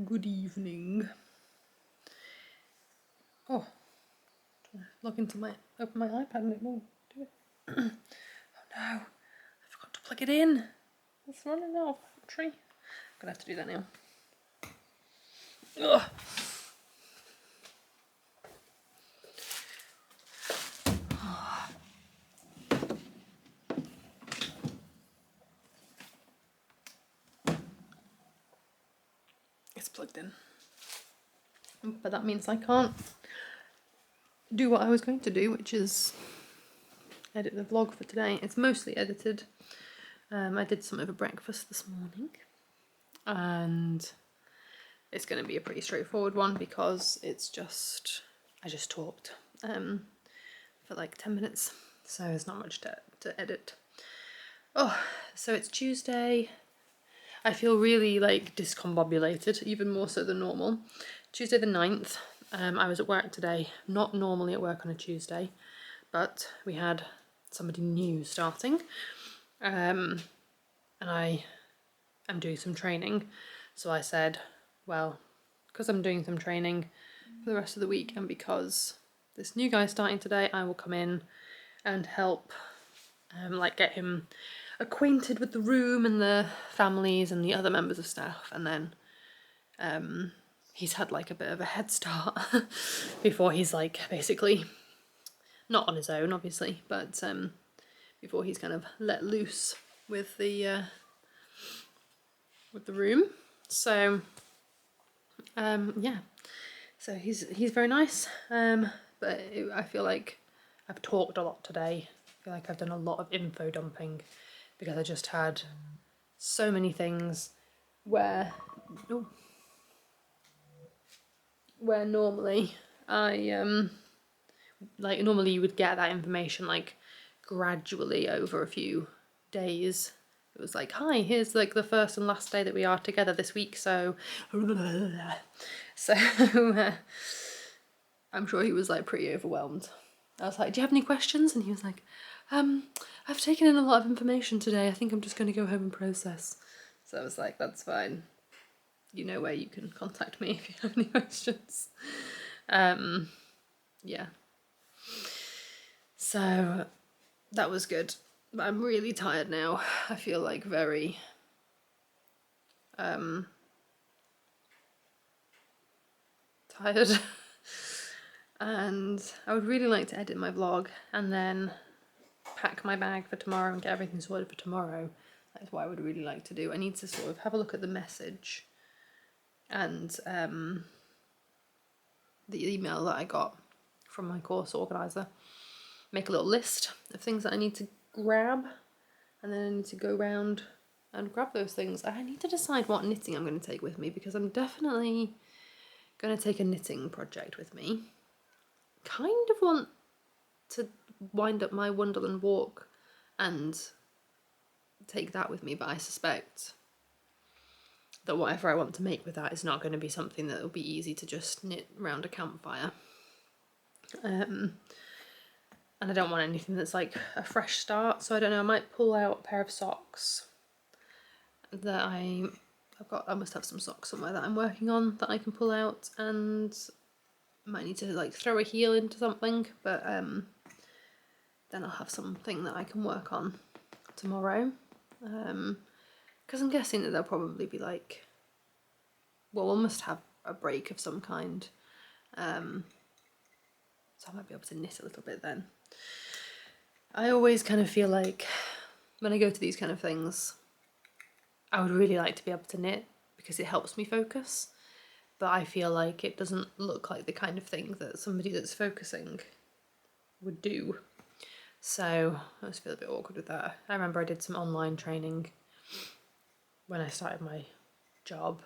Good evening. Oh, log into open my iPad and it won't do it. Oh no, I forgot to plug it in. It's running out of battery. I'm gonna have to do that now. Ugh. It's plugged in. But that means I can't do what I was going to do, which is edit the vlog for today. It's mostly edited. I did some over breakfast this morning, and it's going to be a pretty straightforward one because I just talked for like 10 minutes, so there's not much to edit. Oh, so it's Tuesday. I feel really like discombobulated, even more so than normal. Tuesday the 9th, I was at work today, not normally at work on a Tuesday, but we had somebody new starting, and I am doing some training. So I said, well, because I'm doing some training for the rest of the week and because this new guy's starting today, I will come in and help like get him acquainted with the room and the families and the other members of staff, and then he's had like a bit of a head start before he's like basically not on his own obviously, but before he's kind of let loose with the room. So yeah, so he's very nice, but I feel like I've talked a lot today. I feel like I've done a lot of info dumping because I just had so many things where normally I like normally you would get that information like gradually over a few days. It was like, hi, here's like the first and last day that we are together this week, so I'm sure he was like pretty overwhelmed. I was like, do you have any questions? And he was like, I've taken in a lot of information today. I think I'm just going to go home and process. So I was like, that's fine. You know where you can contact me if you have any questions. Yeah. So that was good. But I'm really tired now. I feel like very tired. And I would really like to edit my vlog and then pack my bag for tomorrow and get everything sorted for tomorrow. That's what I would really like to do. I need to sort of have a look at the message and the email that I got from my course organiser. Make a little list of things that I need to grab, and then I need to go around and grab those things. I need to decide what knitting I'm going to take with me because I'm definitely going to take a knitting project with me. Kind of want to wind up my Wonderland walk and take that with me, but I suspect that whatever I want to make with that is not going to be something that will be easy to just knit around a campfire. And I don't want anything that's like a fresh start, so I don't know, I might pull out a pair of socks that I must have some socks somewhere that I'm working on that I can pull out, and might need to like throw a heel into something, but then I'll have something that I can work on tomorrow, because I'm guessing that they'll probably be like, well, we'll must have a break of some kind, so I might be able to knit a little bit then. I always kind of feel like when I go to these kind of things, I would really like to be able to knit because it helps me focus, but I feel like it doesn't look like the kind of thing that somebody that's focusing would do. So I just feel a bit awkward with that. I remember I did some online training when I started my job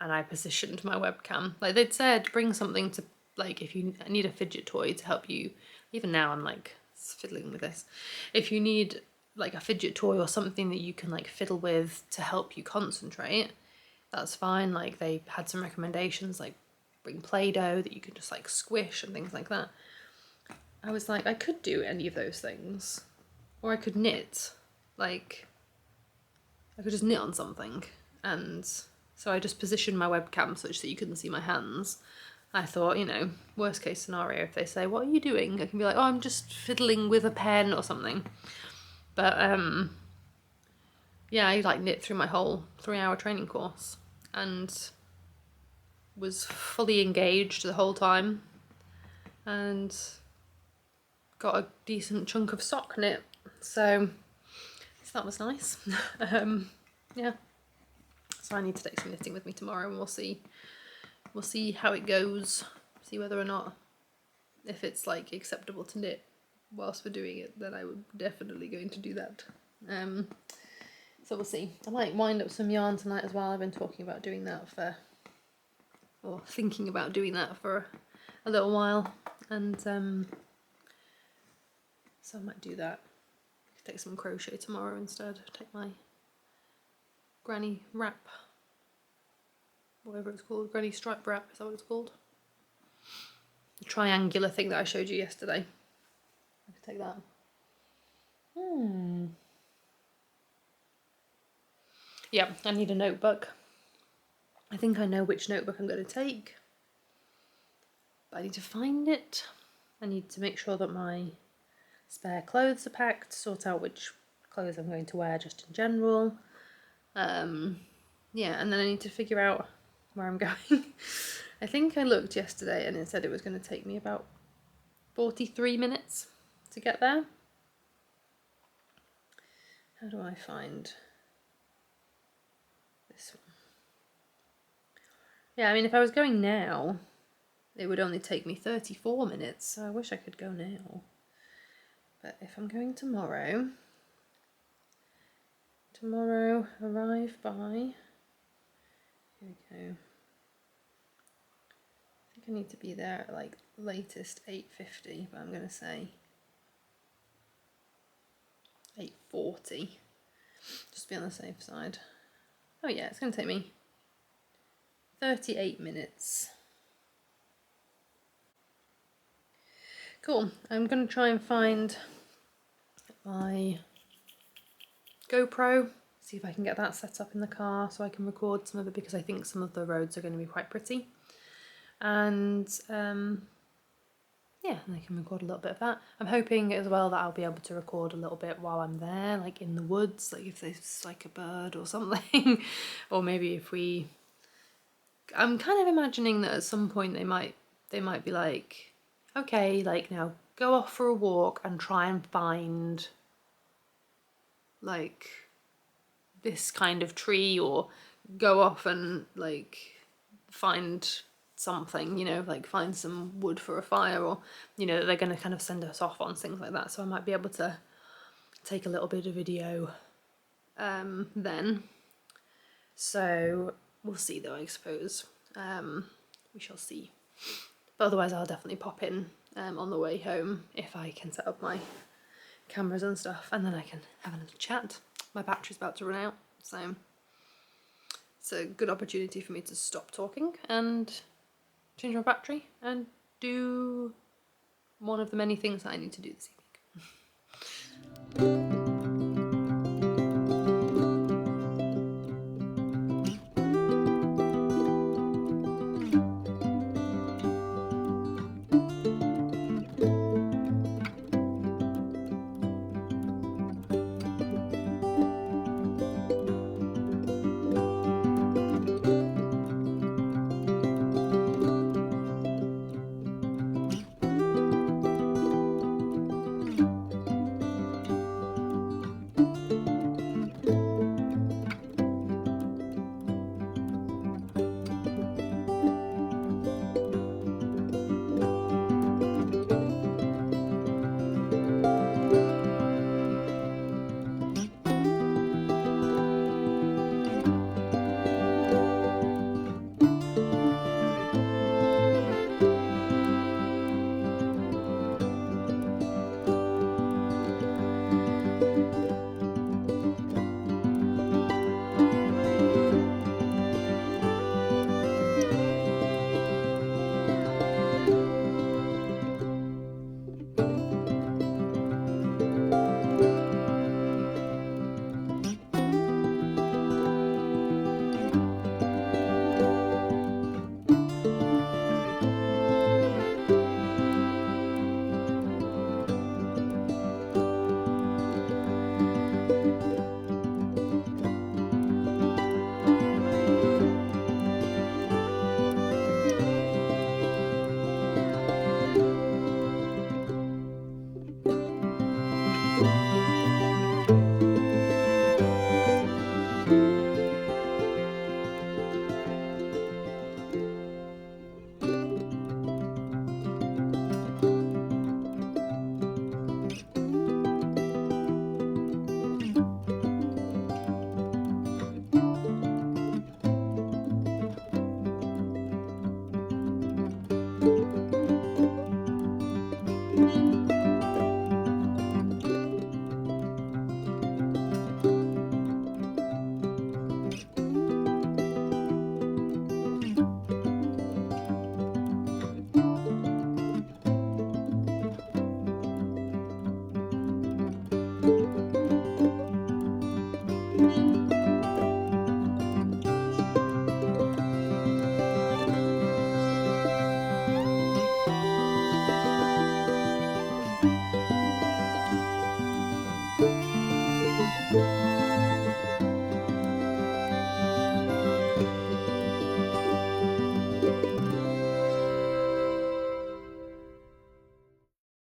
and I positioned my webcam. Like they'd said, bring something to, like if you need a fidget toy to help you, even now I'm like fiddling with this. If you need like a fidget toy or something that you can like fiddle with to help you concentrate, that's fine. Like they had some recommendations, like bring Play-Doh that you can just like squish and things like that. I was like, I could do any of those things, or I could knit. Like I could just knit on something and So I just positioned my webcam such that you couldn't see my hands. I thought, you know, worst case scenario, if they say, what are you doing? I can be like, oh, I'm just fiddling with a pen or something. But yeah, I like knit through my whole 3-hour training course and was fully engaged the whole time and got a decent chunk of sock knit. So that was nice. Yeah. So I need to take some knitting with me tomorrow and we'll see how it goes. See whether or not, if it's like acceptable to knit whilst we're doing it, then I would definitely going to do that. So we'll see. I might wind up some yarn tonight as well. I've been talking about doing that or thinking about doing that for a little while, and so I might do that. Take some crochet tomorrow instead. Take my granny wrap, whatever it's called, granny stripe wrap, is that what it's called? The triangular thing that I showed you yesterday. I could take that. Yeah, I need a notebook. I think I know which notebook I'm going to take, but I need to find it. I need to make sure that my spare clothes are packed, sort out which clothes I'm going to wear just in general. Yeah, and then I need to figure out where I'm going. I think I looked yesterday and it said it was going to take me about 43 minutes to get there. How do I find this one? Yeah, I mean, if I was going now, it would only take me 34 minutes, so I wish I could go now. But if I'm going tomorrow, arrive by, here we go. I think I need to be there at like latest 8:50, but I'm going to say 8:40, just to be on the safe side. Oh yeah, it's going to take me 38 minutes. Cool. I'm going to try and find my GoPro, see if I can get that set up in the car so I can record some of it, because I think some of the roads are going to be quite pretty. And yeah, and I can record a little bit of that. I'm hoping as well that I'll be able to record a little bit while I'm there, like in the woods, like if there's like a bird or something, or maybe if I'm kind of imagining that at some point they might be like, okay, like now go off for a walk and try and find like this kind of tree, or go off and like find something, you know, like find some wood for a fire, or, you know, they're going to kind of send us off on things like that. So I might be able to take a little bit of video then. So we'll see though, I suppose. We shall see. But otherwise I'll definitely pop in on the way home if I can set up my cameras and stuff, and then I can have a little chat. My battery's about to run out, so it's a good opportunity for me to stop talking and change my battery and do one of the many things that I need to do this evening.